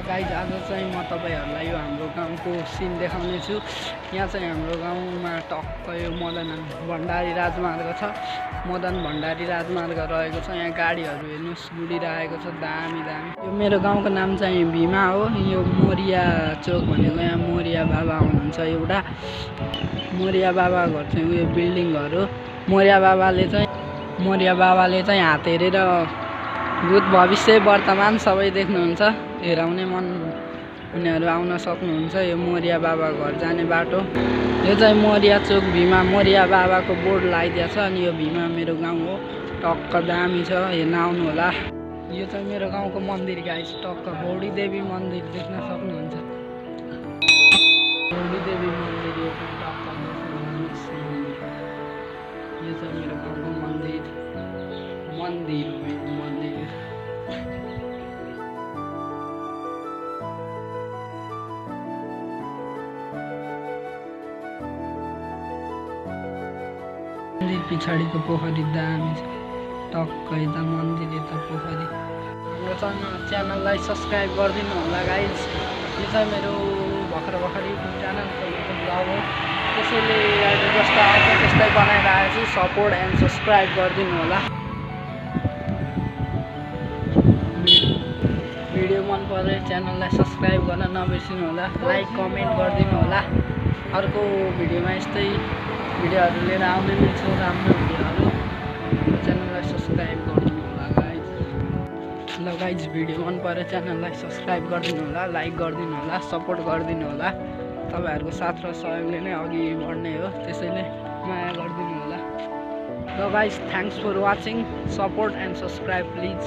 Guys आज चाहिँ म तपाईहरुलाई यो हाम्रो गाउँको सिन देखाउने छु। यहाँ चाहिँ हाम्रो गाउँमा टक्क यो मदन भण्डारी राजमार्ग छ। मदन भण्डारी राजमार्ग रहेको छ। यहाँ गाडीहरु हेर्नुस् गुडिरहेको छ, दामी दामी। यो मेरो गाउँको नाम चाहिँ भीमा हो। यो मोरिया चोक भनेको यहाँ मोरिया बाबा हुनुहुन्छ एउटा। मोरिया बाबा घर चाहिँ उयो बिल्डिङहरु। मोरिया बाबाले चाहिँ हात हेरेर भूत भविष्य वर्तमान सबै देख्नुहुन्छ। हेराउने मन उनीहरु आउन सक्नुहुन्छ। यो मोरिया बाबा घर जाने बाटो। यो चाहिँ मोरिया चोक भीमा मोरिया बाबाको बोर्ड लगाइदिएको छ। अनि यो भीमा मेरो गाउँ हो। टक्क दामी छ, हेर्न आउनु होला। यो चाहिँ मेरो गाउँको मन्दिर गाइस, टक्क गौडी देवी मन्दिर देख्न सक्नुहुन्छ। गौडी देवी मन्दिर यो चाहिँ टक्क देख्नुहुन्छ। यो चाहिँ मेरो गाउँको मन्दिर हो यो मन्दिर। मन्दिर पछाडिको पोखरी दामी छ। टक्क यता मन्दिर यता पोखरी। हाम्रो च्यानललाई सब्स्क्राइब गरिदिनु होला गाइज। यो चाहिँ मेरो भर्खरै च्यानलको ब्लग हो। त्यसैले अहिले जस्तो आउँछ त्यस्तै बनाइरहेको छु। सपोर्ट एन्ड सब्स्क्राइब गरिदिनु होला। भिडियो मन परे च्यानललाई सब्स्क्राइब गर्न नबिर्सिनु होला। लाइक कमेन्ट गरिदिनु होला। अर्को भिडियोमा यस्तै भिडियोहरु लिएर आउने नै छु, राम्रो भिडियोहरु। च्यानललाई सब्स्क्राइब गरिदिनु होला गाइज। ल गाइज, भिडियो मन परे च्यानललाई सब्स्क्राइब गरिदिनु होला, लाइक गरिदिनु होला, सपोर्ट गरिदिनु होला। तपाईहरुको साथ र सहयोगले नै अघि बढ्ने हो। त्यसैले माया गरिदिनु होला। ल guys, thanks for watching. Support and subscribe please.